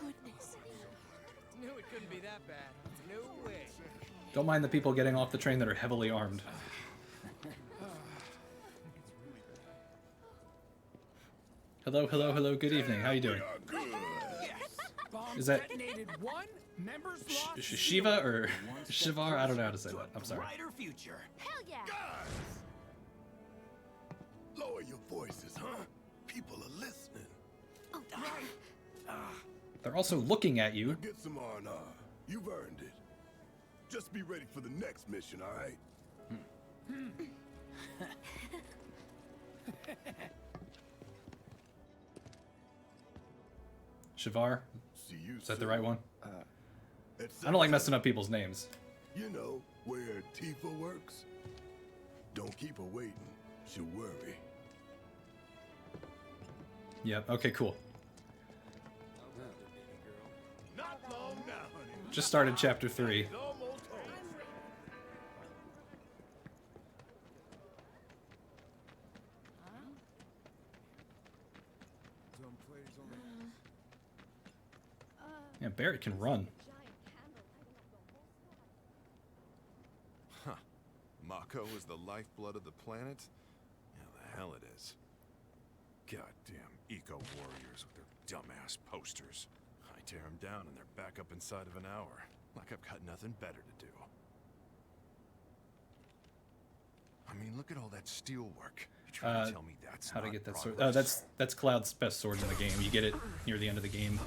Goodness. Knew it couldn't be that bad. No way. Don't mind the people getting off the train that are heavily armed. Hello, hello, hello. Good evening. How you doing? Is that Shiva or Shivar? I don't know how to say that. I'm sorry. Brighter future. Hell yeah. Lower your voices, huh? People are listening. Oh, They're also looking at you. Get some R&R. You've earned it. Just be ready for the next mission, all right? Shivar? See you Is that the right one? At I don't like messing up people's names. You know where Tifa works? Don't keep her waiting. She'll worry. Yep. Okay, cool. Not long now, honey. Just started chapter 3. It's almost home. Yeah, Barrett can run. Huh. Mako is the lifeblood of the planet? Yeah, the hell it is. Goddamn eco-warriors with their dumbass posters. I tear them down and they're back up inside of an hour. Like I've got nothing better to do. I mean, look at all that steel work. You trying to tell me that's How to not get that progress? sword? That's Cloud's best sword in the game. You get it near the end of the game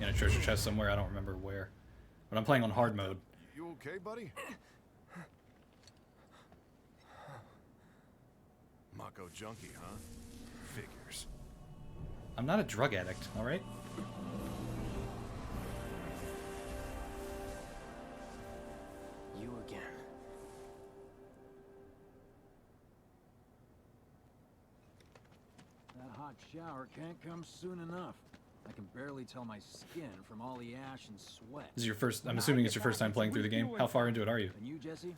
in a treasure chest somewhere. I don't remember where. But I'm playing on hard mode. You okay, buddy? Mako junkie, huh? Figures. I'm not a drug addict, all right? You again. That hot shower can't come soon enough. I can barely tell my skin from all the ash and sweat. This is your first. I'm assuming it's your first time playing through the game. How far into it are you? And you, Jesse?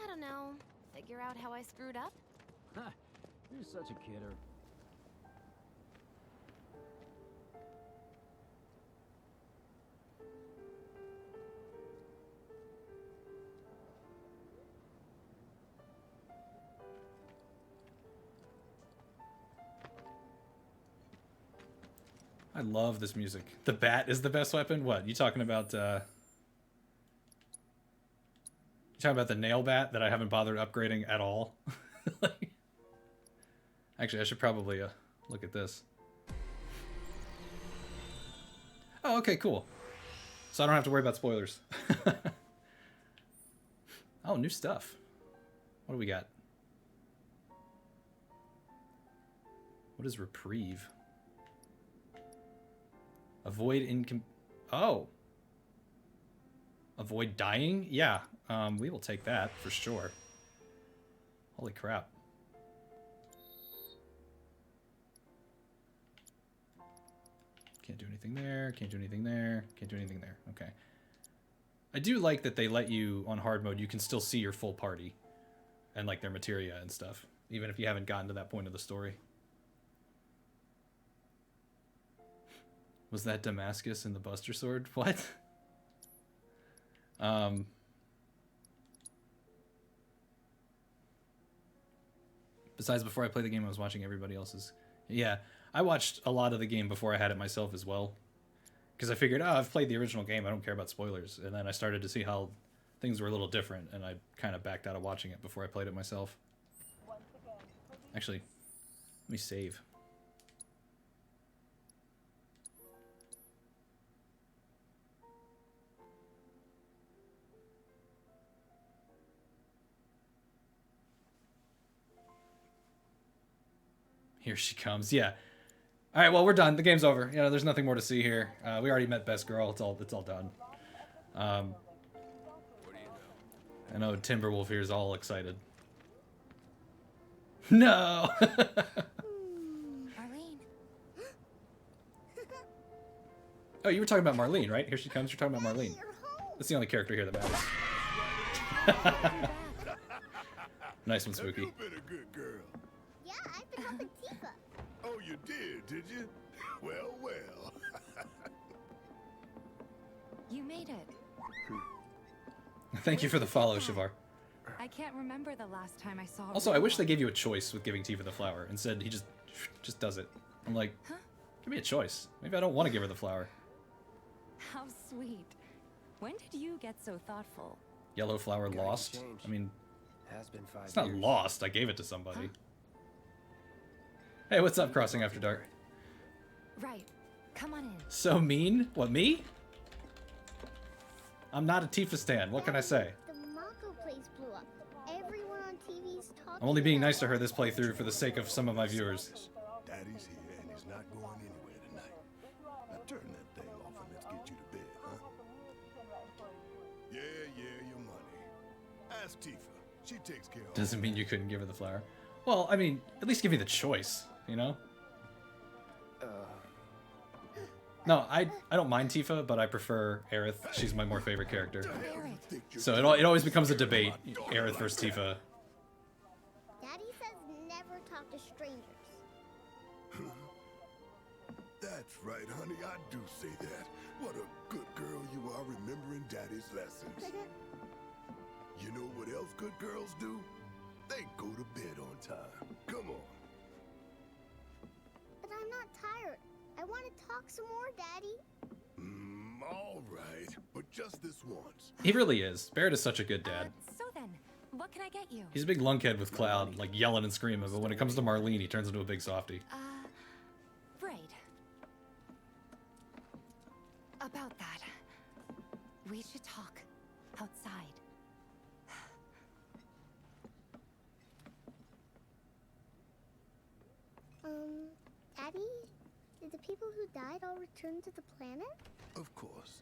I don't know. Figure out how I screwed up? Ha! You're such a kidder. I love this music. The bat is the best weapon? What? You talking about, you talking about the nail bat that I haven't bothered upgrading at all? Actually, I should probably look at this. Oh, okay, cool. So I don't have to worry about spoilers. Oh, new stuff. What do we got? What is reprieve? Avoid Oh. Avoid dying? Yeah. We will take that for sure. Holy crap. Can't do anything there. Can't do anything there. Can't do anything there. Okay. I do like that they let you, on hard mode, you can still see your full party. And like their materia and stuff. Even if you haven't gotten to that point of the story. Was that Damascus in the Buster Sword? What? Besides, before I played the game, I was watching everybody else's. Yeah, I watched a lot of the game before I had it myself as well. Because I figured, oh, I've played the original game, I don't care about spoilers. And then I started to see how things were a little different, and I kind of backed out of watching it before I played it myself. Actually, let me save. Here she comes. Yeah. All right. Well, we're done. The game's over. You know, there's nothing more to see here. We already met Best Girl. It's all done. I know Timberwolf here is all excited. No. Marlene. Oh, you were talking about Marlene, right? Here she comes. You're talking about Marlene. That's the only character here that matters. Nice one, Spooky. You've been a good girl. Yeah, I've been helping Tifa. Oh, you did you? Well, well. made it. Thank you for the follow, Shivar. I can't remember the last time I saw. Also, I wish they gave you a choice with giving Tifa the flower. Instead, he just does it. I'm like, give me a choice. Maybe I don't want to give her the flower. How sweet. When did you get so thoughtful? Yellow flower Gotta lost? change. I mean, Has been 5 it's not years. lost. I gave it to somebody. Hey, what's up, Crossing After Dark? Right. Come on in. So mean? What, me? I'm not a Tifa stan. What can I say? The Mako place blew up. Everyone on TV's talking. I'm only being about nice to her this playthrough for the sake of some of my viewers. Daddy's here and he's not going anywhere tonight. Now turn that thing off and let's get you to bed, huh? Yeah, your money. Ask Tifa. She takes care of Doesn't mean you couldn't give her the flower. Well, I mean, at least give me the choice, you know? No, I don't mind Tifa, but I prefer Aerith. She's my more favorite character. So it always becomes a debate, Aerith versus Tifa. Daddy says never talk to strangers. That's right, honey. I do say that. What a good girl you are remembering Daddy's lessons. You know what else good girls do? They go to bed on time. Come on. But I'm not tired. I want to talk some more, Daddy. All right, but just this once. He really is. Barrett is such a good dad. So then, what can I get you? He's a big lunkhead with Cloud, like yelling and screaming, but when it comes to Marlene, he turns into a big softie. Right. About that, we should talk outside. Daddy? Did the people who died all return to the planet? Of course.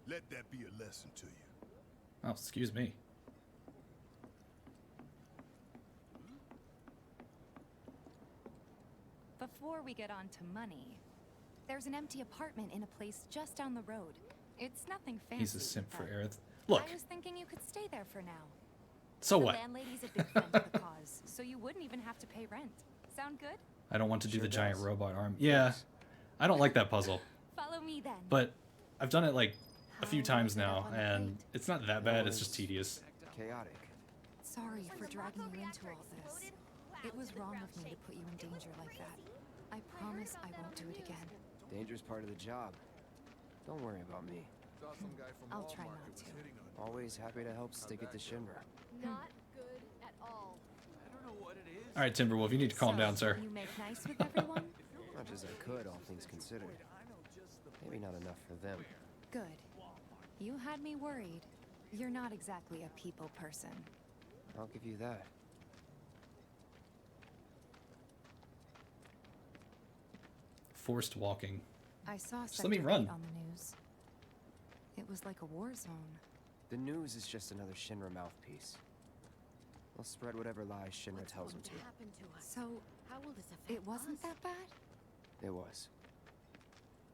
Let that be a lesson to you. Oh, excuse me. Before we get on to money, there's an empty apartment in a place just down the road. It's nothing fancy. He's a simp for but Aerith. Look, I was thinking you could stay there for now. so The what? landlady's a big friend of the cause, so you wouldn't even have to pay rent. Sound good? I don't want to do Sure the giant does. robot arm. Yeah, I don't like that puzzle, Follow me then. but I've done it like a few How times is it now, on the and plate? it's not that bad. It's just tedious. Chaotic. Sorry for dragging you into all this. It was wrong of me to put you in danger like that. I promise I won't do it again. Danger's part of the job. Don't worry about me. I'll try not to. Always happy to help stick it to Shinra. Not good at all. All right, Timberwolf, you need to calm So, down, sir. You make nice with everyone? Much as I could, all things considered. Maybe not enough for them. Good. You had me worried. You're not exactly a people person. I'll give you that. Forced walking. I saw Just let me Sector run. 8 on the news. It was like a war zone. The news is just another Shinra mouthpiece. They'll spread whatever lies Shinra tells them to. So, How will this affect it wasn't that bad? It was.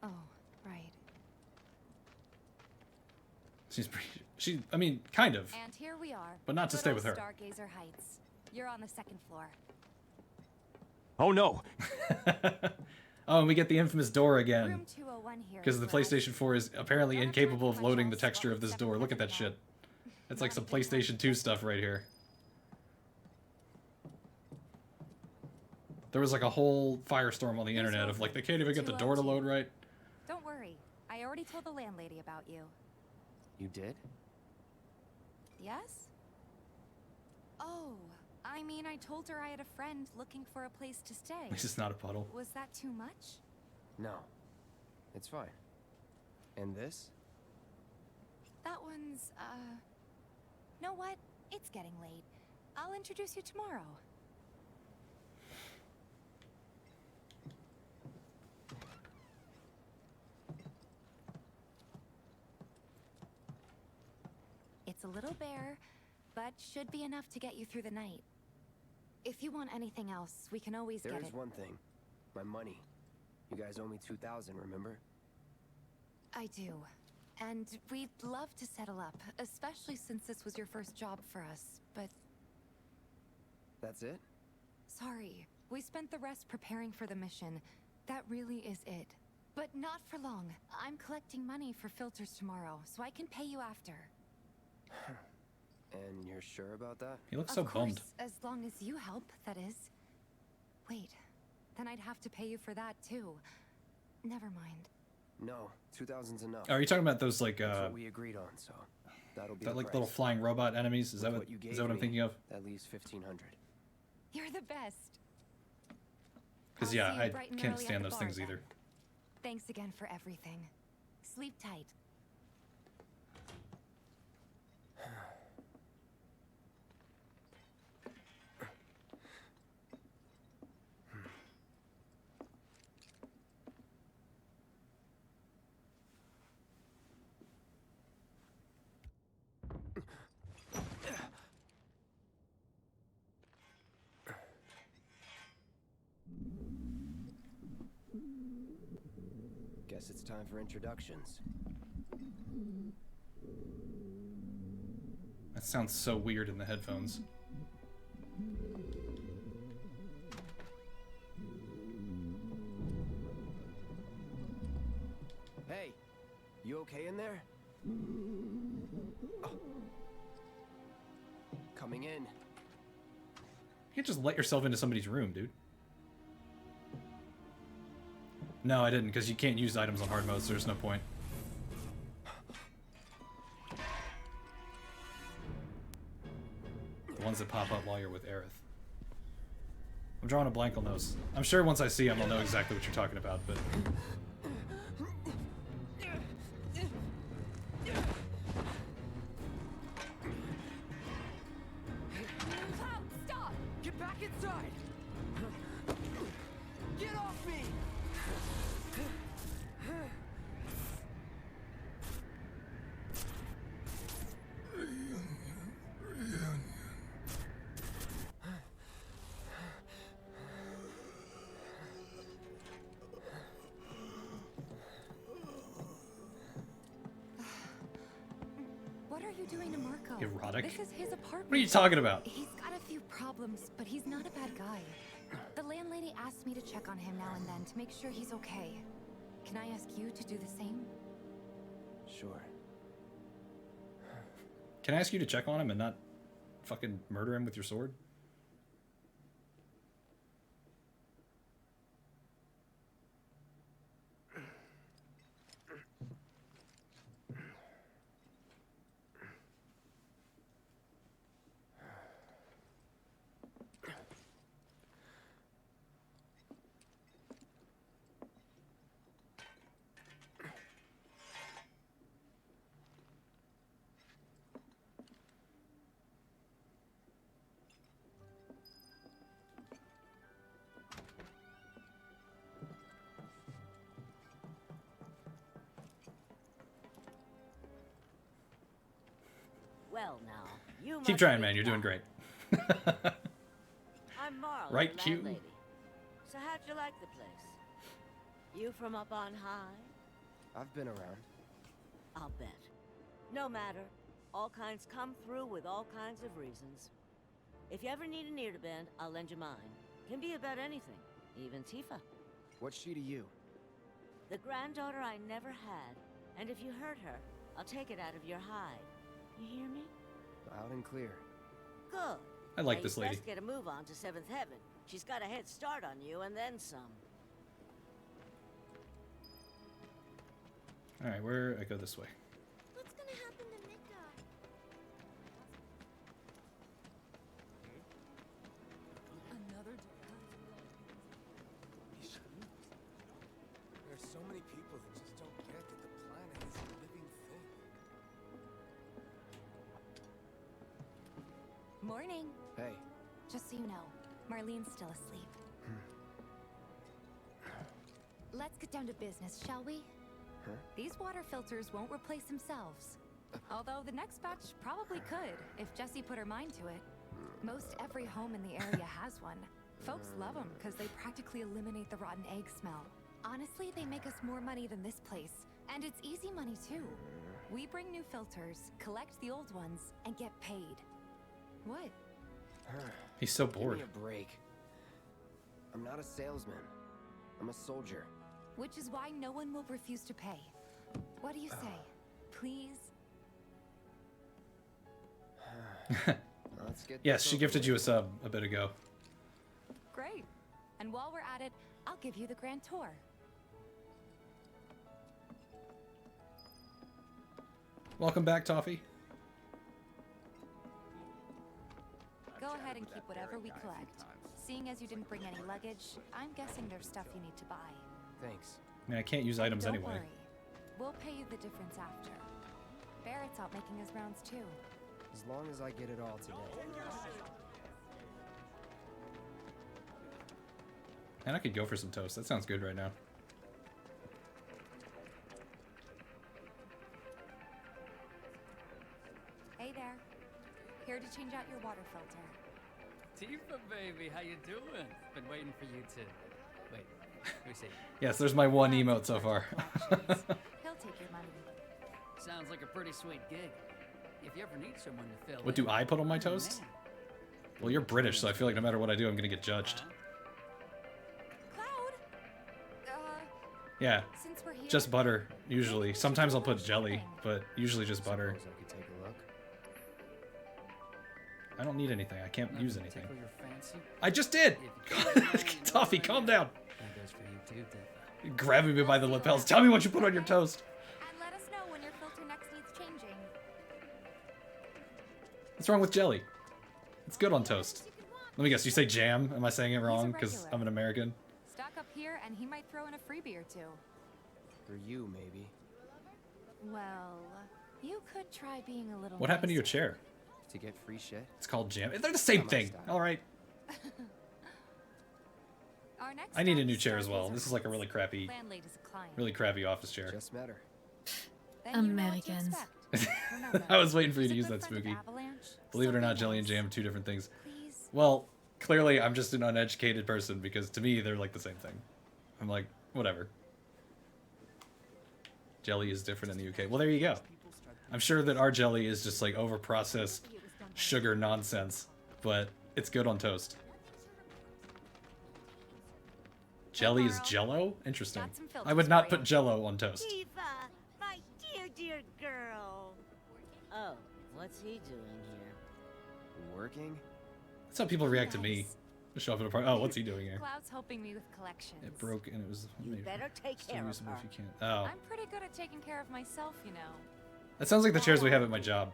Oh, right. I mean, kind of. And here we are. But not to Good stay old with her. Stargazer Heights. You're on the second floor. Oh no! Oh, and we get the infamous door again. Room 201 here. Because the as well. PlayStation 4 is apparently incapable of loading the texture of this door. Look at that shit. That's like some PlayStation 2 stuff right here. There was like a whole firestorm on the internet of like, they can't even get the door to load right. Don't worry. I already told the landlady about you. You did? Yes? Oh, I mean, I told her I had a friend looking for a place to stay. This is not a puddle. Was that too much? No. It's fine. And this? That one's, know what? It's getting late. I'll introduce you tomorrow. It's a little bare, but should be enough to get you through the night. If you want anything else, we can always There get is it. one thing. My money. You guys owe me 2,000, remember? I do. And we'd love to settle up, especially since this was your first job for us, but That's it? sorry. We spent the rest preparing for the mission. That really is it. But not for long. I'm collecting money for filters tomorrow, so I can pay you after. And you're sure about that? He looks so Of course, bummed. as long as you help, that is. Wait, then I'd have to pay you for that too. Never mind. No, 2,000's enough. Are you talking about those like That's what we agreed on, so that'll be that the like price. little flying robot enemies? Is that With what you is gave that what I'm me, thinking of? That leaves 1,500. You're the best. Because I'll yeah, see you I bright and can't early at stand the those bar things then. either. Thanks again for everything. Sleep tight. Guess it's time for introductions. That sounds so weird in the headphones. Hey, you okay in there? Oh. Coming in. You can't just let yourself into somebody's room, dude. No, I didn't, because you can't use items on hard mode, so there's no point. The ones that pop up while you're with Aerith. I'm drawing a blank on those. I'm sure once I see them, I'll know exactly what you're talking about, but... Cloud, stop! Get back inside! Get off me! What are you doing to Marco? Erotic? This is his apartment. What are you talking about? He's got a few problems, but he's not a bad guy. The landlady asked me to check on him now and then to make sure he's okay. Can I ask you to do the same? Sure. Can I ask you to check on him and not fucking murder him with your sword? Well, now, you Keep must trying, be man. You're doing Cloud. great. I'm Marla, Right, the Q? landlady. So how'd you like the place? You from up on high? I've been around. I'll bet. No matter. All kinds come through with all kinds of reasons. If you ever need an ear to bend, I'll lend you mine. Can be about anything, even Tifa. What's she to you? The granddaughter I never had. And if you hurt her, I'll take it out of your hide. You hear me? Loud and clear. Good. I like Now this you lady. best get a move on to 7th Heaven. She's got a head start on you and then some. Alright, where I go this way. What's gonna happen to Mika? Another There's so many people that just don't get that the planet is a living thing. Morning. Hey. Just so you know, Marlene's still asleep. Let's get down to business, shall we? Huh? These water filters won't replace themselves. Although the next batch probably could, if Jessie put her mind to it. Most every home in the area has one. Folks love them because they practically eliminate the rotten egg smell. Honestly, they make us more money than this place. And it's easy money too. We bring new filters, collect the old ones, and get paid. What? He's so bored. Give me a break. I'm not a salesman. I'm a soldier. Which is why no one will refuse to pay. What do you say? Please? Let's get Yes, this she over gifted with. you a sub a bit ago. Great. And while we're at it, I'll give you the grand tour. Welcome back, Toffee. Go ahead and keep whatever we collect. Seeing as you didn't bring any luggage, I'm guessing there's stuff you need to buy. Thanks. I mean, I can't use items Don't anyway. worry. We'll pay you the difference after. Barrett's out making his rounds too. As long as I get it all today. And I could go for some toast. That sounds good right now. Hey there. Here to change out your water filter. Tifa, baby, how you doing? Been waiting for you to... Wait, let me see. Yes, there's my one emote so far. He'll take your money. Sounds like a pretty sweet gig. If you ever need someone to fill What in, do I put on my I'm the toast? man. Well, you're British, so I feel like no matter what I do, I'm gonna get judged. Cloud? Yeah, Since we're here, just butter, usually. Sometimes I'll put jelly, but usually just butter. Suppose I could take a look. I don't need anything. I can't use anything. Tickle your fancy? I just did! If you don't Toffee, mind, calm down! That goes for you too, Tifa. Grabbing me by the lapels. Tell me what you put on your toast. and let us know when your filter next needs changing. What's wrong with jelly? It's good on toast. Let me guess, you say jam? Am I saying it wrong because regular. I'm an American? Stock up here, and he might throw in a freebie or two. For you, maybe. Well, you could try being a little. What happened to your nicer. chair? To get free shit? It's called jam. They're the same Not my thing. style. All right. Our next I need a stop new is chair as well. Stargazer This is like a really Heights. crappy, Landlady's a client. really crappy office chair. Just met her. Then you know what to Americans. expect. Remember, I was waiting for you to she's a use good that, friend of Spooky. Avalanche, Believe it or so not, be jelly and nice. jam, two different things. Please. Well, clearly I'm just an uneducated person because to me they're like the same thing. I'm like, whatever. Jelly is different in the UK. Well, there you go. I'm sure that our jelly is just like overprocessed sugar nonsense, but it's good on toast. Jelly is Carl. jello? Interesting. Got some I would filters not for put you. jello on toast. Tifa, my dear, dear girl. Oh, what's he doing here? Working? That's how people react to me. Nice. Just show up at a party. Oh, what's he doing here? Cloud's helping me with collections. It broke and it was. You maybe- better take still care use of them her. if you can. Oh, I'm pretty good at taking care of myself, you know. that sounds like the chairs we have at my job.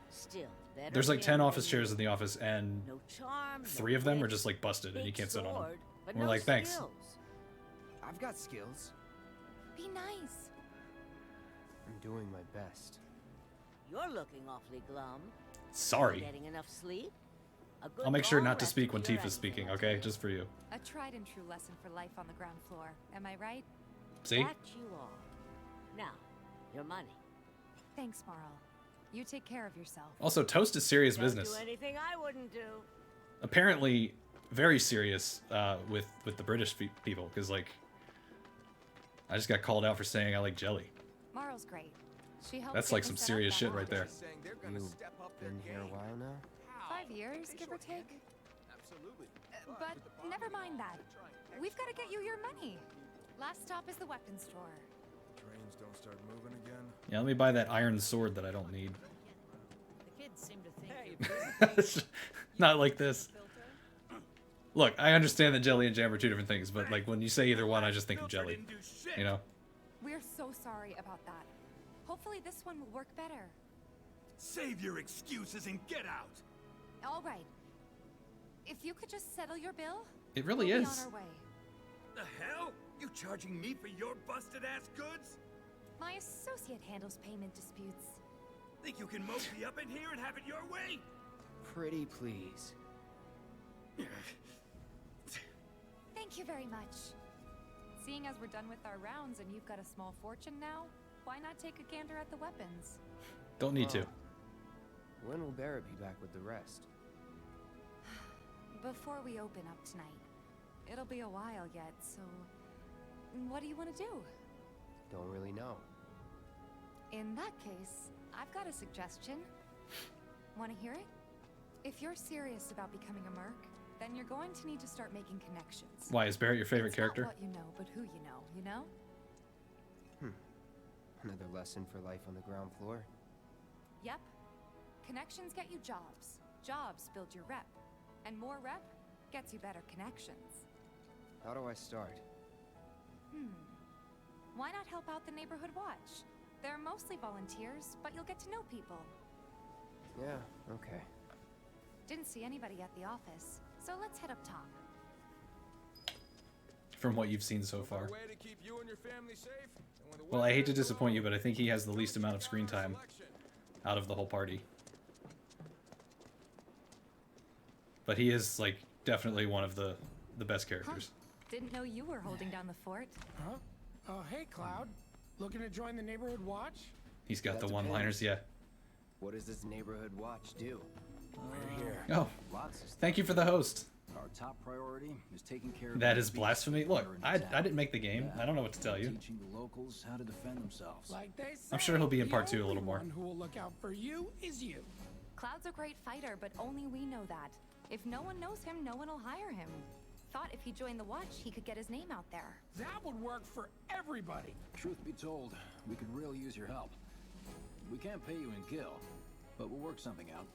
Still, better There's like him 10 than office you. chairs in the office, and No charm, 3 no of them are wit, just like busted, and you big can't sit on them. sword, but We're no like, thanks. skills. I've got skills. Be nice. I'm doing my best. You're looking awfully glum. Sorry. Getting enough sleep? A good I'll make sure long not to rest speak will when cure Tifa's anything, speaking, I okay? tell Just for you. A tried and true lesson for life on the ground floor. Am I right? See? That you are. Now, your money. Thanks, Marl. You take care of yourself. Also, toast is serious Don't business. do anything I wouldn't do. Apparently, very serious with the British people, because like, I just got called out for saying I like jelly. Marl's great. She helped That's get like me some set up serious that shit right office. there. Saying they're gonna You've step up their been here a game. while now? 5 years, give or take. Absolutely. But never mind that. We've got to get you your money. Last stop is the weapons store. Trains don't start moving again. Yeah, let me buy that iron sword that I don't need. The kids seem to think Not like this. Look, I understand that jelly and jam are 2 different things, but like when you say either one, I just think of jelly. You know? We're so sorry about that. Hopefully this one will work better. Save your excuses and get out. All right. If you could just settle your bill, It really we'll be is. on our way. The hell? You charging me for your busted ass goods? My associate handles payment disputes. Think you can mope me up in here and have it your way? Pretty please. Thank you very much. Seeing as we're done with our rounds and you've got a small fortune now, why not take a gander at the weapons? Don't need to. When will Barrett be back with the rest? Before we open up tonight. It'll be a while yet, so what do you want to do? Don't really know. In that case, I've got a suggestion. Want to hear it? If you're serious about becoming a merc, then you're going to need to start making connections. Why is Barrett your favorite It's character? Not what you know, but who you know, you know? Another lesson for life on the ground floor. Yep. Connections get you jobs. Jobs build your rep. And more rep gets you better connections. How do I start? Why not help out the neighborhood watch? They're mostly volunteers, but you'll get to know people. Yeah, okay. Didn't see anybody at the office, so let's head up top. From what you've seen so far. Way to keep you and your family safe. And when the Well, I hate to disappoint you, but I think he has the least amount of screen time out of the whole party. But he is, like, definitely one of the best characters. Didn't know you were holding down the fort. Huh? Oh, hey, Cloud. Looking to join the neighborhood watch? He's got That the one-liners, yeah. What does this neighborhood watch do? We're here. Oh, Lots of stuff. thank you for the host. Our top priority is taking care of That the is beasts blasphemy. that Look, are in I town. didn't make the game. I don't know what to tell you. Teaching the locals how to defend themselves. Like they say, I'm sure he'll be in part 2 a the little only more. one who will look out for you is you. Cloud's a great fighter, but only we know that. If no one knows him, no one will hire him. Thought if he joined the watch, he could get his name out there. That would work for everybody. Truth be told, we could really use your help. We can't pay you in gil, but we'll work something out.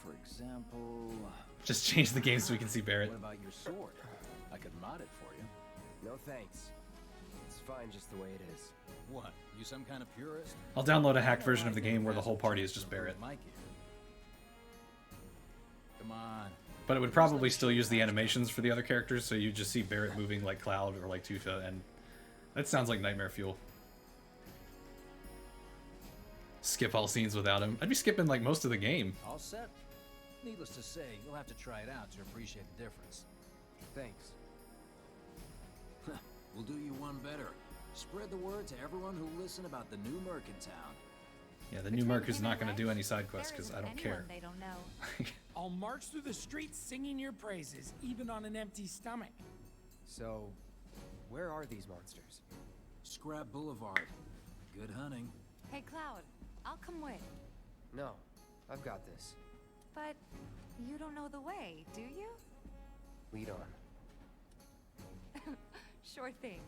For example, Just change the game so we can see Barrett. what about your sword? I could mod it for you. No thanks. It's fine just the way it is. What? You some kind of purist? I'll download a hacked version of the game where the whole party is just Barrett. Mikey. Come on. But it would probably still use the animations for the other characters, so you just see Barrett moving like Cloud or like Tifa, and that sounds like nightmare fuel. Skip all scenes without him. I'd be skipping like most of the game. All set? Needless to say, you'll have to try it out to appreciate the difference. Thanks. We'll do you one better. Spread the word to everyone who'll listen about the new merc in town. Yeah, the new merc is not going to do any side quests because I don't care. They don't know. I'll march through the streets singing your praises, even on an empty stomach. So, where are these monsters? Scrap Boulevard. Good hunting. Hey, Cloud, I'll come with. No, I've got this. But you don't know the way, do you? Lead on. Sure thing.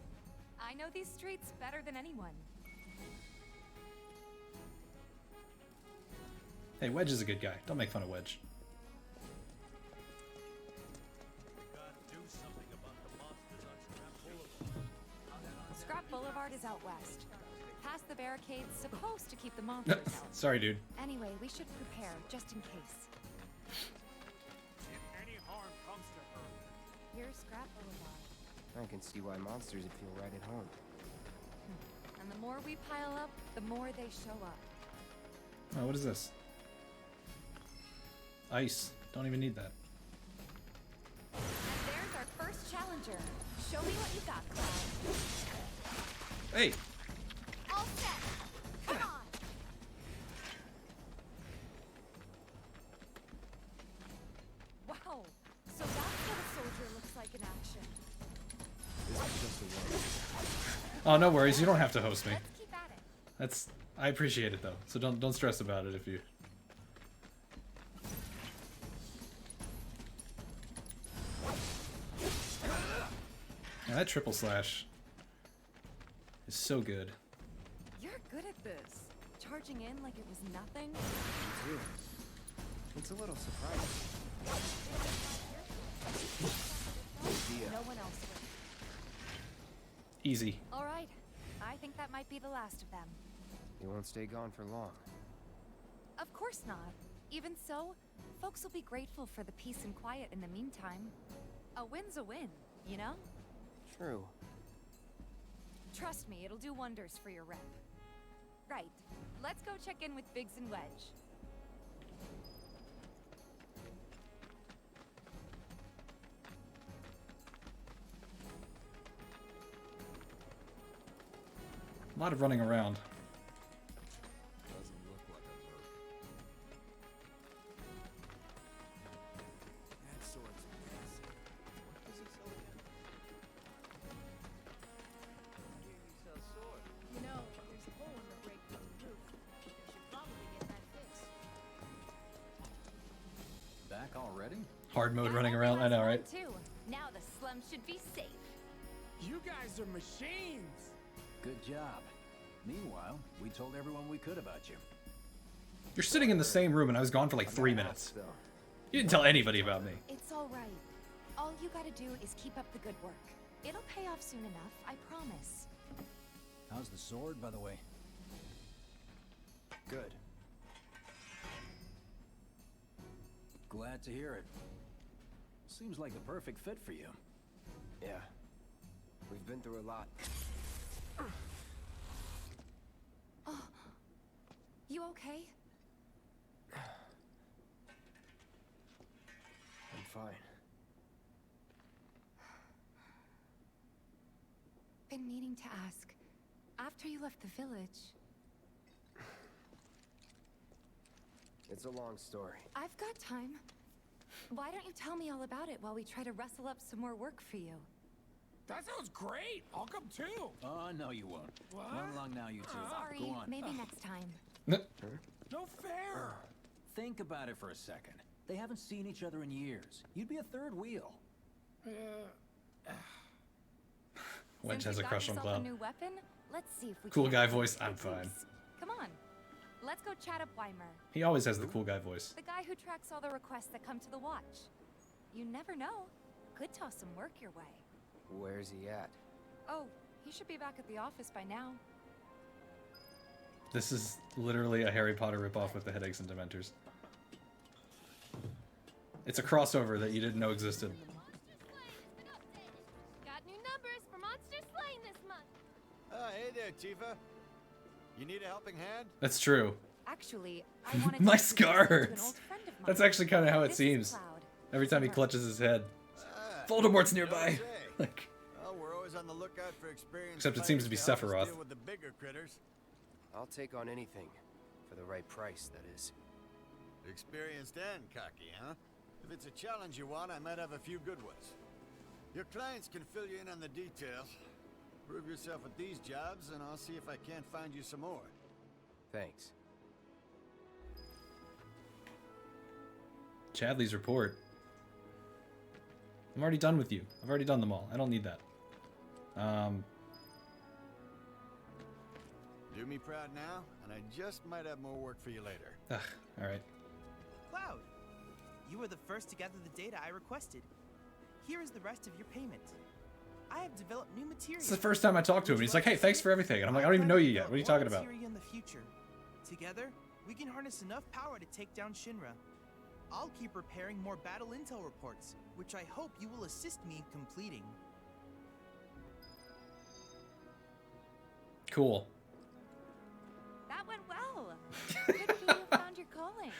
I know these streets better than anyone. Hey, Wedge is a good guy. Don't make fun of Wedge. Scrap Boulevard is out west. Past the barricades, supposed to keep the monsters out. Sorry, dude. Anyway, we should prepare, just in case. If any harm comes to her. Here's Scrap Boulevard. I can see why monsters would feel right at home. And the more we pile up, the more they show up. Oh, what is this? Ice. Don't even need that. And there's our first challenger. Show me what you got, Cloud. Hey! All set. Come on. Wow. So that's what a soldier looks like in action. This is just a one. Oh, no worries. You don't have to host me. Let's keep at it. That's... I appreciate it, though. So don't stress about it if you... Yeah, that triple slash is so good. You're good at this. Charging in like it was nothing. Too. It's a little surprising. No one else would. Easy. All right. I think that might be the last of them. They won't stay gone for long. Of course not. Even so, folks will be grateful for the peace and quiet in the meantime. A win's a win, you know? True. Trust me, it'll do wonders for your rep. Right. Let's go check in with Biggs and Wedge. A lot of running around. Doesn't look like a merc. That sword's massive. What does he sell again? You know, there's a hole in the break from the roof. They should probably get that fixed. Back already? hard mode running around. I know, right? Too. Now the slums should be safe. You guys are machines. Good job. Meanwhile, we told everyone we could about you. You're sitting in the same room and I was gone for like 3 minutes. You didn't tell anybody about me. It's all right. All you gotta do is keep up the good work. It'll pay off soon enough, I promise. How's the sword, by the way? Good. Glad to hear it. Seems like the perfect fit for you. Yeah. We've been through a lot. Oh, you okay? I'm fine. Been meaning to ask. After you left the village... It's a long story. I've got time. Why don't you tell me all about it while we try to rustle up some more work for you? That sounds great. I'll come too. Oh, no, you won't. What? Run along now, you two. Sorry, Go on. maybe next time. No fair. Think about it for a second. They haven't seen each other in years. You'd be a third wheel. Wedge Since has a you got crush on yourself Cloud. a new weapon, let's see if we Cool can't guy find voice, some I'm good fine. news. Come on. Let's go chat up Weimer. He always has the cool guy voice. The guy who tracks all the requests that come to the watch. You never know. Could toss some work your way. Where's he at? Oh, he should be back at the office by now. This is literally a Harry Potter ripoff with the headaches and dementors. It's a crossover that you didn't know existed. Got new numbers for Monster Slaying this month. Hey there, Tifa. You need a helping hand? That's true. Actually, I wanted My to introduce you to an scars. old friend of mine. That's actually kind of how it This is seems. Cloud. Every time he clutches his head. Ah, Voldemort's nearby. Jose. Like, Well, we're always on the lookout for experienced except it seems to be fighters help us Sephiroth. deal with the bigger critters. I'll take on anything. For the right price, that is. Experienced and cocky, huh? If it's a challenge you want, I might have a few good ones. Your clients can fill you in on the details. Prove yourself with these jobs, and I'll see if I can't find you some more. Thanks. Chadley's report. I'm already done with you. I've already done them all. I don't need that. Do me proud now, and I just might have more work for you later. Alright. Cloud, you were the first to gather the data I requested. Here is the rest of your payment. I have developed new materials. It's the first time I talked to him. He's like, hey, thanks for everything. And I'm like, I don't even know you yet. What are you talking about? In the future. Together, we can harness enough power to take down Shinra. I'll keep preparing more battle intel reports, which I hope you will assist me in completing. Cool. That went well. Good for you found your calling.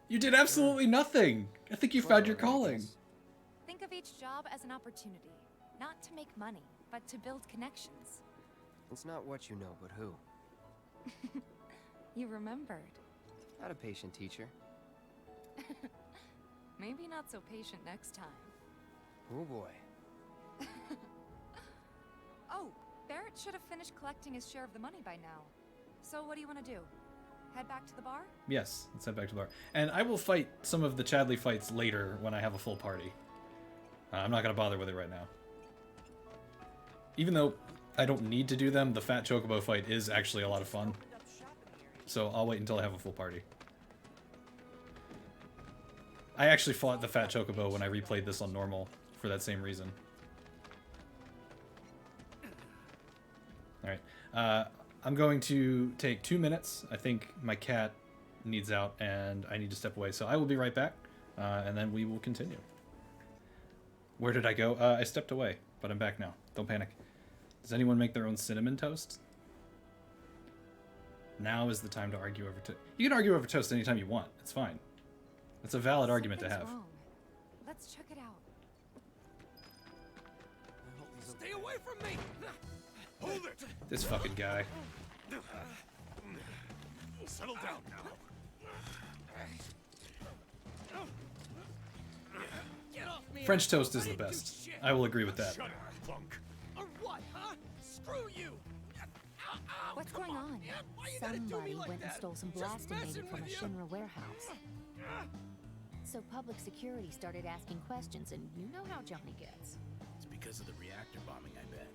You did absolutely nothing. I think you found your calling. Think of each job as an opportunity. Not to make money, but to build connections. It's not what you know, but who. You remembered. Not a patient teacher. Maybe not so patient next time. Oh boy. Oh, Barrett should have finished collecting his share of the money by now. So what do you want to do? Head back to the bar? Yes, let's head back to the bar. And I will fight some of the Chadley fights later when I have a full party. I'm not going to bother with it right now. Even though I don't need to do them, the Fat Chocobo fight is actually a lot of fun. So I'll wait until I have a full party. I actually fought the Fat Chocobo when I replayed this on normal for that same reason. Alright. I'm going to take 2 minutes. I think my cat needs out and I need to step away. So I will be right back, and then we will continue. Where did I go? I stepped away, but I'm back now. Don't panic. Does anyone make their own cinnamon toast? Now is the time to argue over toast. You can argue over toast anytime you want. It's fine. It's a valid argument to have. Wrong. Let's check it out. Stay away from me! Hold it! This fucking guy. Settle down now. Get off me! French toast is the best. I will agree with that. Shut up, punk. Or what, huh? Screw you! What's going on? Why you gotta do me Somebody like went and that? stole some Just blasting messing from a with you. Shinra warehouse. So public security started asking questions, and you know how Johnny gets. It's because of the reactor bombing, I bet.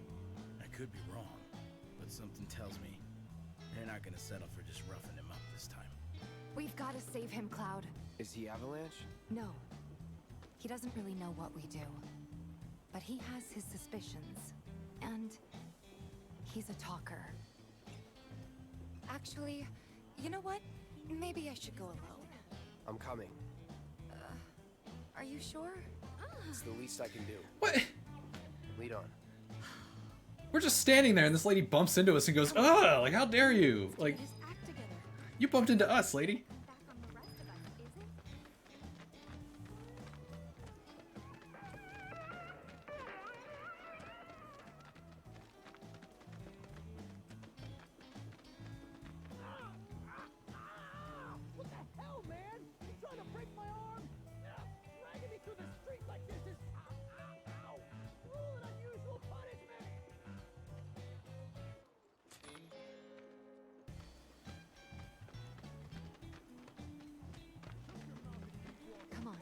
I could be wrong, but something tells me they're not gonna settle for just roughing him up this time. We've got to save him, Cloud. Is he Avalanche? No. He doesn't really know what we do. But he has his suspicions. And he's a talker. Actually, you know what? Maybe I should go alone. I'm coming. Are you sure? It's the least I can do. What? Lead on. We're just standing there and this lady bumps into us and goes, ugh, like, how dare you? Like, you bumped into us, lady. What the hell, man? You trying to break my arm? Dragging me through the street like this is ow, cruel and unusual punishment. Come on,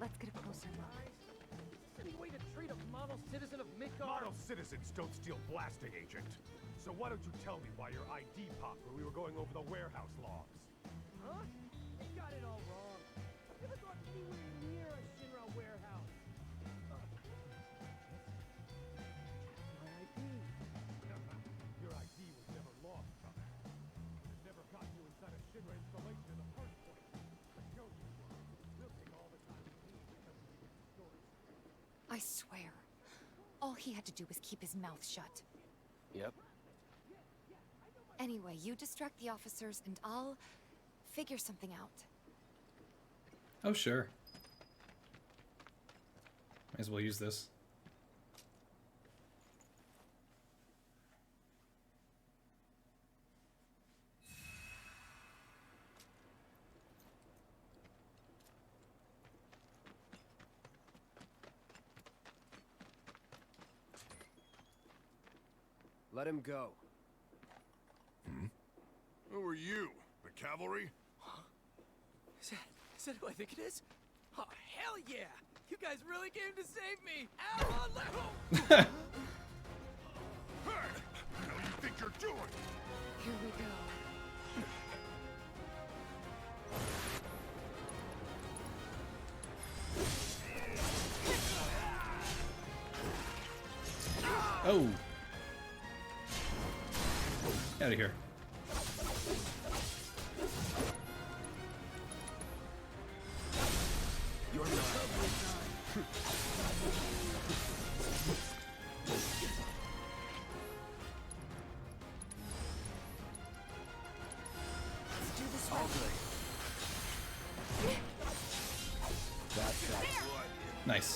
let's get a closer look. Is this any way to treat a model citizen of Midgard? Model citizens don't steal blasting, Agent. So why don't you tell me why your ID popped when we were going over the warehouse logs? Huh? You got it all wrong. Never thought anywhere near a Shinra warehouse. My ID. Your ID was never lost, brother. It never got you inside a Shinra installation in the first place. But show you were. We'll take all the time we need to tell you the story. I swear. All he had to do was keep his mouth shut. Yep. Anyway, you distract the officers and I'll figure something out. Oh, sure. Might as well use this. Let him go. Who are you? The cavalry? Is that who I think it is? Oh, hell yeah! You guys really came to save me! Ow, Hey! What do you think you're doing? Here we go. Oh. Get out of here. You're Let's do this all good. That's that. Nice.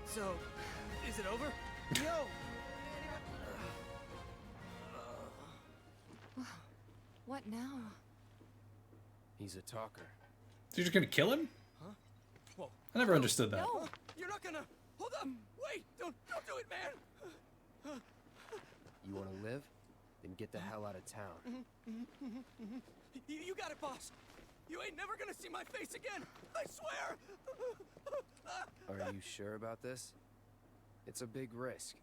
So, is it over? Yo! What now? He's a talker. So you're just gonna kill him? Huh? Whoa. I never understood that. No! You're not gonna... Hold up! Wait! Don't do it, man! You want to live? Then get the hell out of town. You got it, boss! You ain't never gonna see my face again! I swear! Are you sure about this? It's a big risk.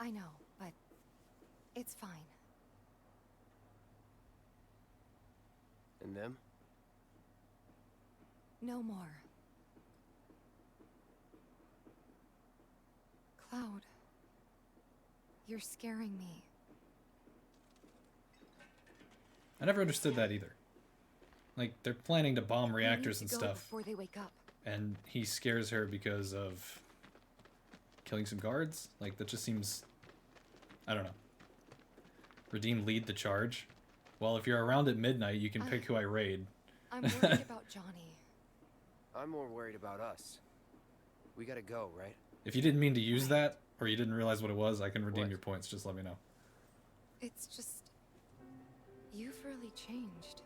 I know, but it's fine. And them? No more. Cloud, you're scaring me. I never understood that either. Like, they're planning to bomb reactors and stuff. Before they wake up. And he scares her because of killing some guards? Like, that just seems... I don't know. Redeem lead the charge. Well, if you're around at midnight, you can pick who I raid. I'm worried about Johnny. I'm more worried about us. We gotta go, right? If you didn't mean to use that, or you didn't realize what it was, I can redeem your points. Just let me know. It's just... You've really changed.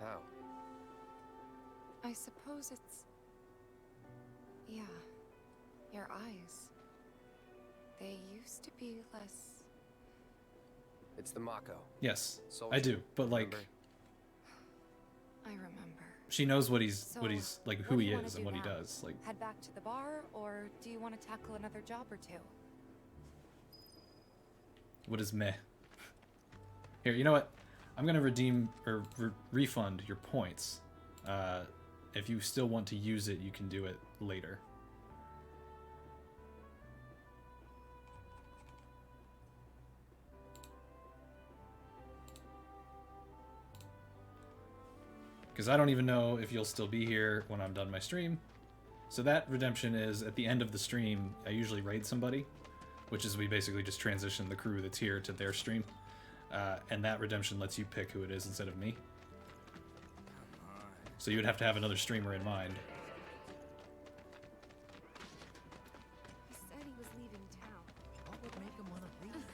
How? I suppose it's... Yeah. Your eyes. They used to be less... It's the Mako. Yes, I Soldier, do. But like, remember? I remember. she knows what he's So, like what who do he you wanna is do and what he now? does. Like, Head back to the bar, or do you want to tackle another job or two? what is meh? Here, you know what? I'm gonna redeem or refund your points. If you still want to use it, you can do it later. Because I don't even know if you'll still be here when I'm done my stream. So that redemption is at the end of the stream. I usually raid somebody, which is we basically just transition the crew that's here to their stream. And that redemption lets you pick who it is instead of me. So you would have to have another streamer in mind. He said he was leaving town. What would make him want to leave?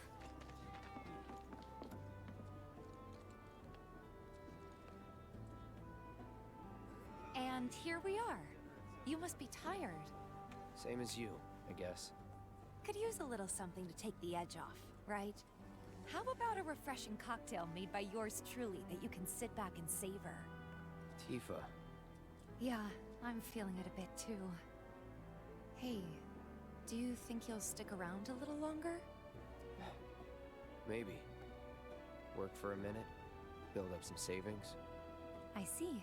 And here we are. You must be tired. Same as you, I guess. Could use a little something to take the edge off, right? How about a refreshing cocktail made by yours truly that you can sit back and savor? Tifa. Yeah, I'm feeling it a bit too. Hey, do you think you'll stick around a little longer? Maybe. Work for a minute, build up some savings. I see.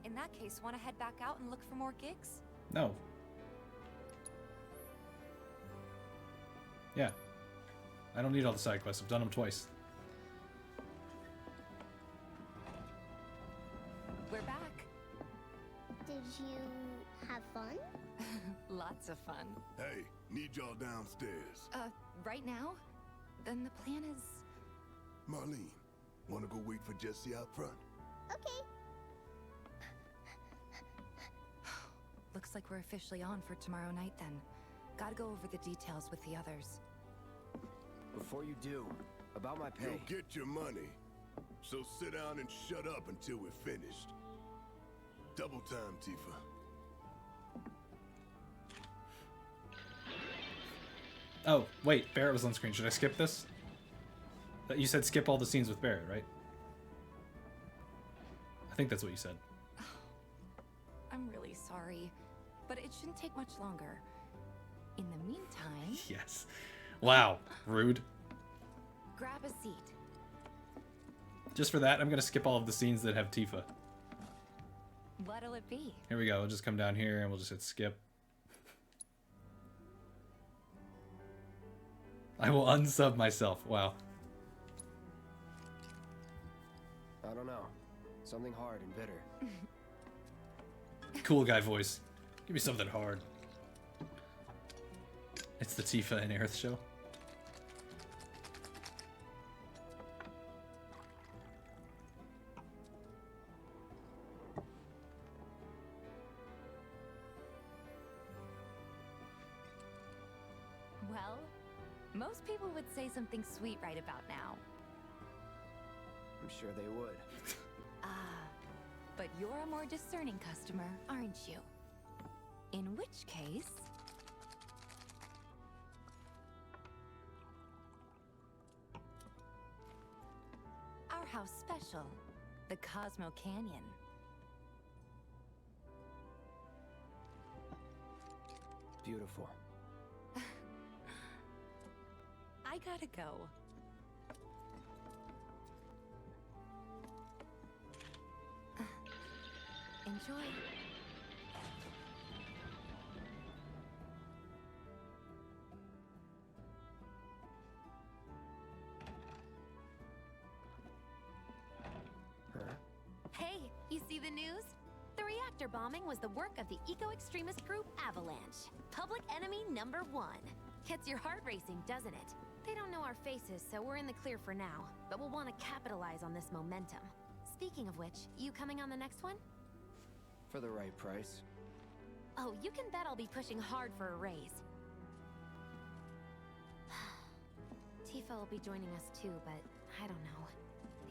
In that case, want to head back out and look for more gigs? No. Yeah. I don't need all the side quests. I've done them twice. We're back. Did you have fun? Lots of fun. Hey, need y'all downstairs. Right now? Then the plan is... Marlene, wanna go wait for Jesse out front? Okay. Looks like we're officially on for tomorrow night then. Gotta go over the details with the others. Before you do, about my pay. You'll get your money. So sit down and shut up until we're finished. Double time, Tifa. Oh, wait. Barrett was on screen. Should I skip this? You said skip all the scenes with Barrett, right? I think that's what you said. I'm really sorry, but it shouldn't take much longer. In the meantime... Yes. Wow. Rude. Grab a seat. Just for that, I'm going to skip all of the scenes that have Tifa. What'll it be? Here we go. We'll just come down here and we'll just hit skip. I will unsub myself. Wow. I don't know. Something hard and bitter. Cool guy voice. Give me something hard. It's the Tifa and Aerith show. Well, most people would say something sweet right about now. I'm sure they would. But you're a more discerning customer, aren't you? In which case... Our house special, the Cosmo Canyon. Beautiful. I gotta go. Enjoy. Hey, you see the news? The reactor bombing was the work of the eco-extremist group Avalanche. Public enemy number 1. Gets your heart racing, doesn't it? They don't know our faces, so we're in the clear for now. But we'll want to capitalize on this momentum. Speaking of which, you coming on the next one? For the right price. Oh, you can bet I'll be pushing hard for a raise. Tifa will be joining us too, but I don't know.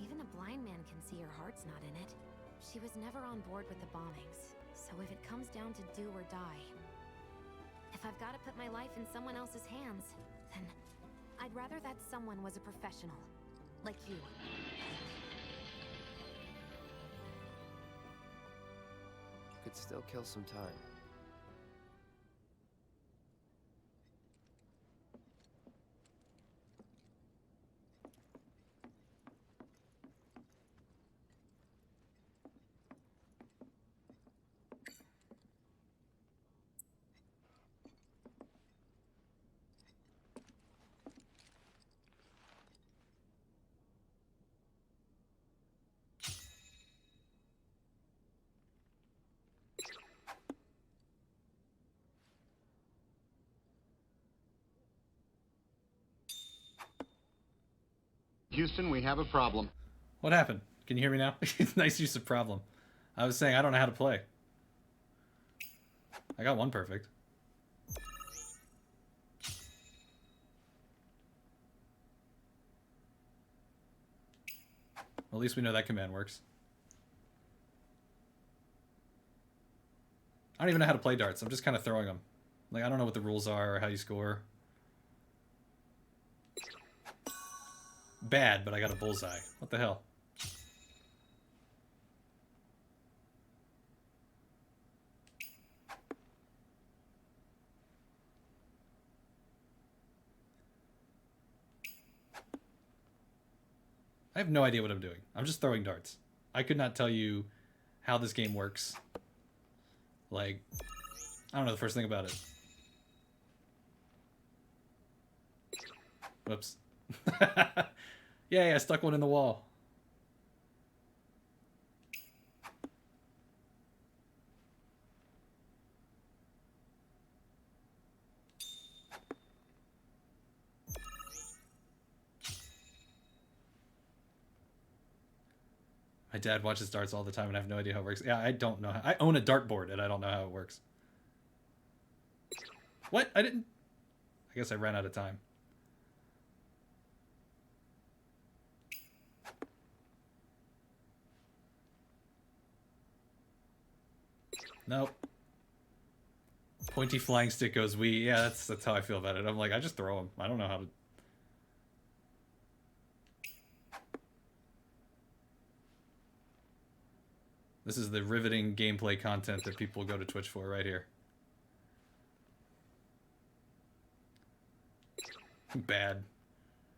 Even a blind man can see her heart's not in it. She was never on board with the bombings, so if it comes down to do or die, if I've got to put my life in someone else's hands, then I'd rather that someone was a professional. Like you. Could still kill some time. Houston, we have a problem. What happened? Can you hear me now? Nice use of problem. I was saying I don't know how to play. I got one perfect. Well, at least we know that command works. I don't even know how to play darts. I'm just kind of throwing them. Like, I don't know what the rules are or how you score. Bad, but I got a bullseye. What the hell? I have no idea what I'm doing. I'm just throwing darts. I could not tell you how this game works. Like, I don't know the first thing about it. Whoops. Yay, I stuck one in the wall. My dad watches darts all the time and I have no idea how it works. Yeah, I don't know. I own a dartboard and I don't know how it works. What? I didn't... I guess I ran out of time. Nope. Pointy flying stick goes wee. Yeah, that's how I feel about it. I'm like, I just throw them. I don't know how to... This is the riveting gameplay content that people go to Twitch for right here. Bad.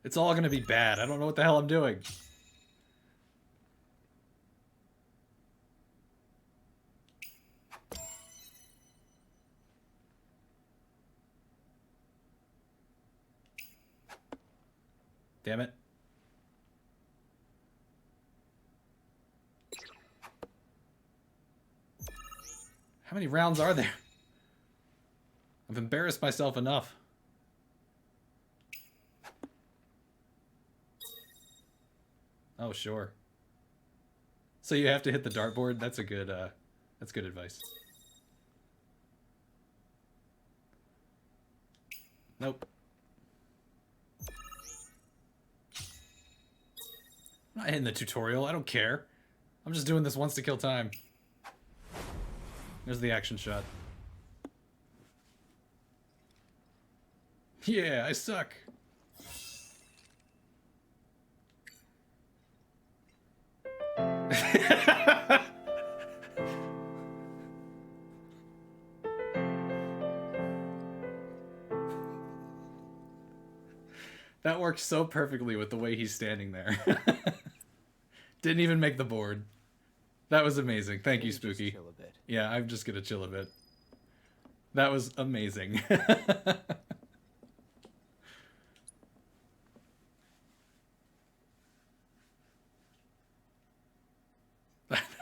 It's all gonna be bad. I don't know what the hell I'm doing. Damn it. How many rounds are there? I've embarrassed myself enough. Oh, sure. So you have to hit the dartboard? That's good advice. Nope. I'm not hitting the tutorial. I don't care. I'm just doing this once to kill time. There's the action shot. Yeah, I suck. That works so perfectly with the way he's standing there. Didn't even make the board. That was amazing. Thank you, Spooky. Chill a bit. Yeah, I'm just gonna chill a bit. That was amazing.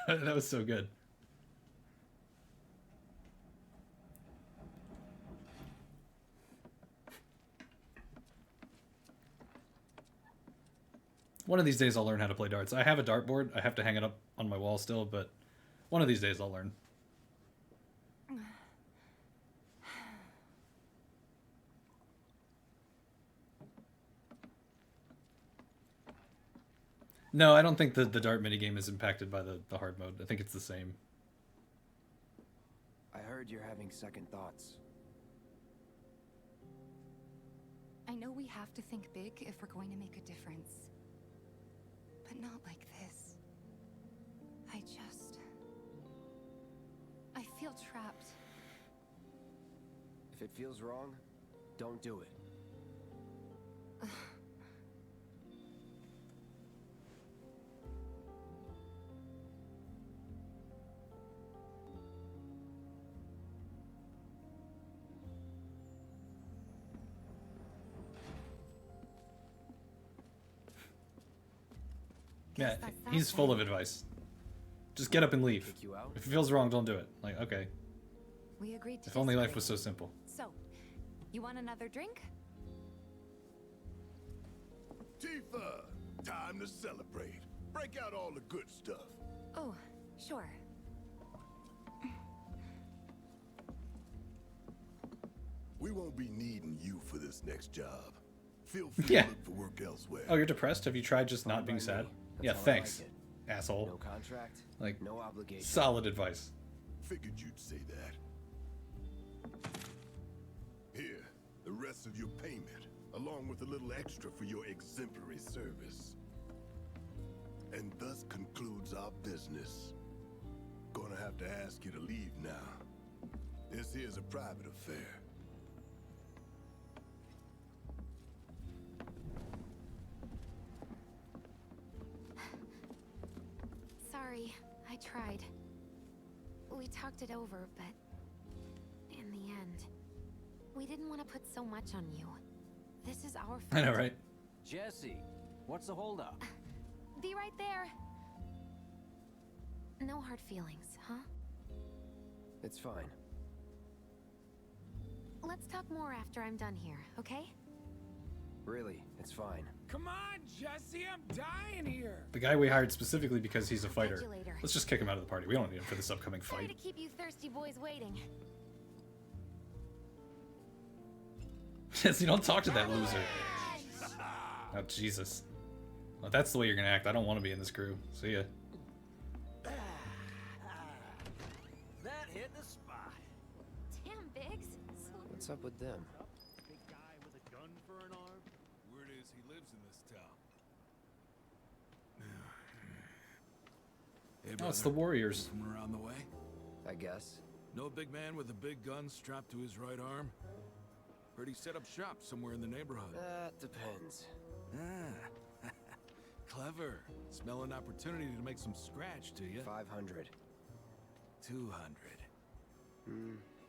That was so good. One of these days I'll learn how to play darts. I have a dartboard. I have to hang it up on my wall still, but one of these days I'll learn. No, I don't think the dart minigame is impacted by the hard mode. I think it's the same. I heard you're having second thoughts. I know we have to think big if we're going to make a difference. But not like this. I feel trapped. If it feels wrong, don't do it. Yeah, he's full of advice. Just get up and leave. Kick you out? If it feels wrong, don't do it. Like, okay. We agreed to If only life disagree. was so simple. So, you want another drink? Tifa, time to celebrate. Break out all the good stuff. Oh, sure. We won't be needing you for this next job. Feel free Yeah. to look for work elsewhere. Oh, you're depressed? Have you tried just not being sad? Yeah, how I thanks, like asshole. No contract, Like, no obligation. solid advice. Figured you'd say that. Here, the rest of your payment, along with a little extra for your exemplary service. And thus concludes our business. Gonna have to ask you to leave now. This here's a private affair. Sorry, I tried. We talked it over, but in the end, we didn't want to put so much on you. This is our fault. I know, right? Jesse, what's the holdup? Be right there. No hard feelings, huh? It's fine. Let's talk more after I'm done here, okay? Really, it's fine. Come on, Jesse, I'm dying here. The guy we hired specifically because he's a fighter. you later. Let's just kick him out of the party. We don't need him for this upcoming Sorry fight. to keep you thirsty boys waiting. Jesse, don't talk to that loser. Oh, Jesus. Well, that's the way you're gonna act. I don't want to be in this crew. See ya. That hit the spot. Damn, Biggs. What's up with them? Big guy with a gun for an arm. Word is he lives in this town. Hey, Oh, it's the Warriors. From around the way? I guess. No big man with a big gun strapped to his right arm? Heard he set up shop somewhere in the neighborhood. That depends. Ah, clever. Smell an opportunity to make some scratch, do you? 500. 200.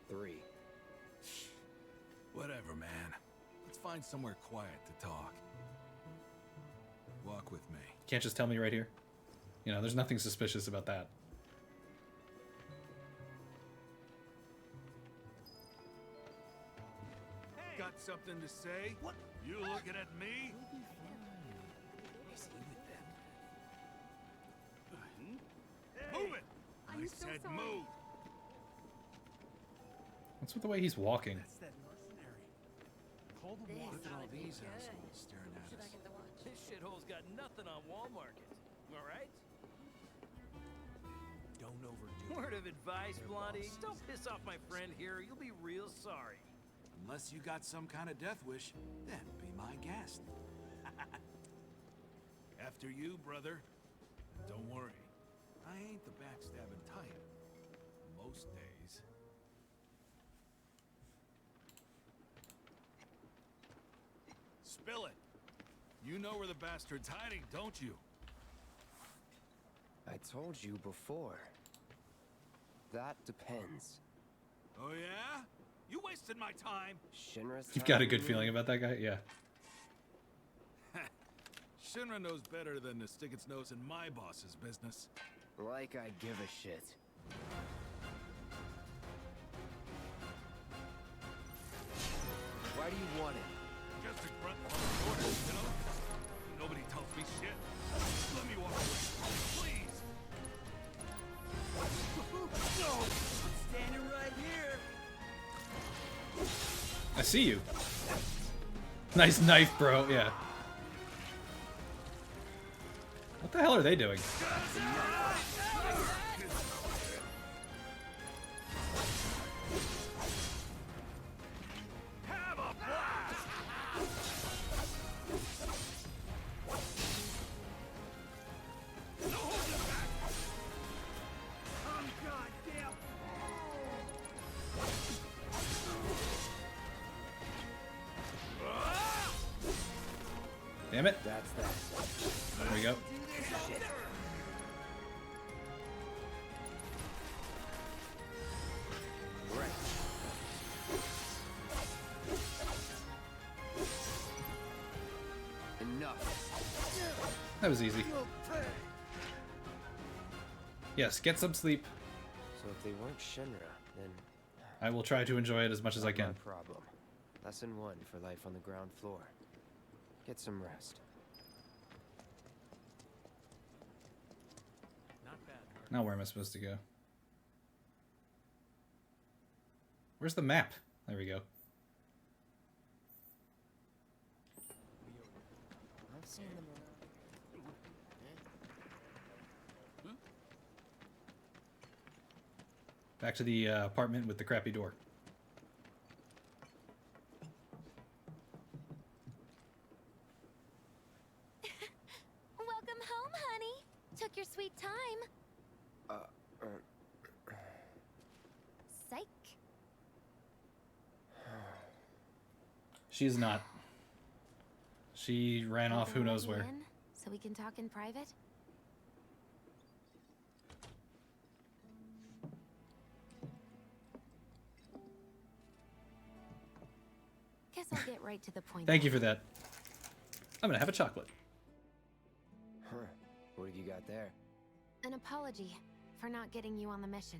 3. Whatever, man. Let's find somewhere quiet to talk. Walk with me. Can't just tell me right here. You know, there's nothing suspicious about that. Got something to say? What? You looking at me? Move it! I said move! What's with the way he's walking? That's that mercenary. Call the Look watch. at all these assholes staring at us. This shithole's got nothing on Wall Market. All right? Don't overdo Word of advice, Blondie. Don't piss off my friend here. You'll be real sorry. Unless you got some kind of death wish, then be my guest. After you, brother. Don't worry. I ain't the backstabbing type. Most days. Spill it. You know where the bastard's hiding, don't you? I told you before. That depends. Oh yeah? You wasted my time. Shinra's You've got a time, good you feeling mean? about that guy? Yeah. Shinra knows better than to stick its nose in my boss's business. Like I give a shit. Why do you want it? Just a grunt on the orders, you know? Nobody tells me shit. Let me walk away, please. No! I'm standing right here. I see you. Nice knife, bro. Yeah. What the hell are they doing? Have a blast! Damn it. That's that. There we go. Right. Enough. That was easy. Yes, get some sleep. So if they weren't Shinra, then I will try to enjoy it as much as I can. no problem. Lesson 1 for life on the ground floor. Get some rest. Not bad. Now where am I supposed to go? Where's the map? There we go. I've seen them around. Back to the apartment with the crappy door. Welcome home, honey. Took your sweet time. Psych. She's not. She ran off who knows where. So we can talk in private? Guess I'll get right to the point. Thank you for that. I'm gonna have a chocolate. Huh. What have you got there? An apology for not getting you on the mission.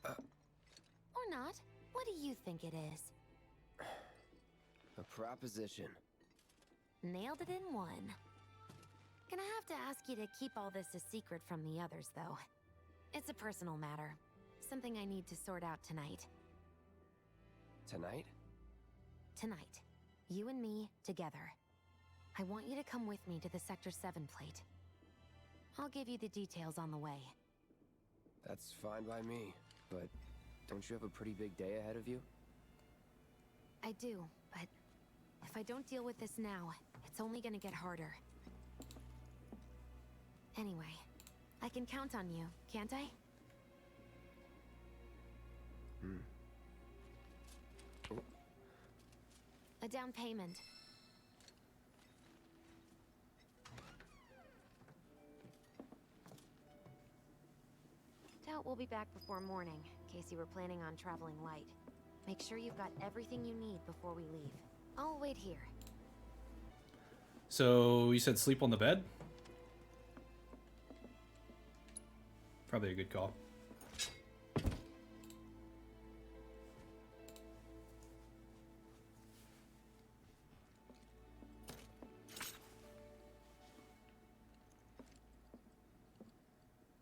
Or not. What do you think it is? A proposition. Nailed it in one. Gonna have to ask you to keep all this a secret from the others, though. It's a personal matter. Something I need to sort out tonight. Tonight? Tonight. You and me, together. I want you to come with me to the Sector 7 plate. I'll give you the details on the way. That's fine by me, but don't you have a pretty big day ahead of you? I do, but if I don't deal with this now, it's only gonna get harder. Anyway, I can count on you, can't I? A down payment. Doubt we'll be back before morning, in case you were planning on traveling light. Make sure you've got everything you need before we leave. I'll wait here. So you said sleep on the bed? Probably a good call.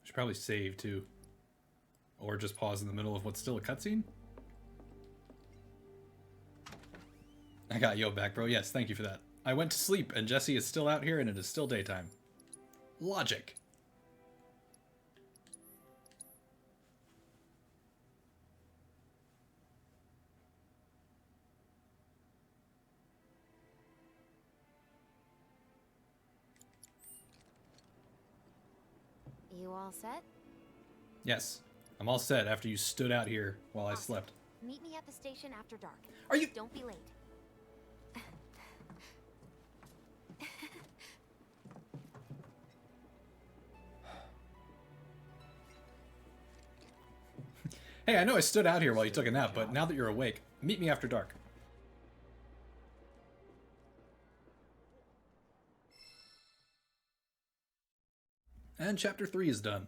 Should probably save too. Or just pause in the middle of what's still a cutscene. I got Yo back, bro. Yes, thank you for that. I went to sleep and Jesse is still out here and it is still daytime. Logic. You all set? Yes, I'm all set after you stood out here while I slept. Meet me at the station after dark. Are you- Don't be late. Hey, I know I stood out here while you took a nap, but now that you're awake, meet me after dark. And chapter 3 is done.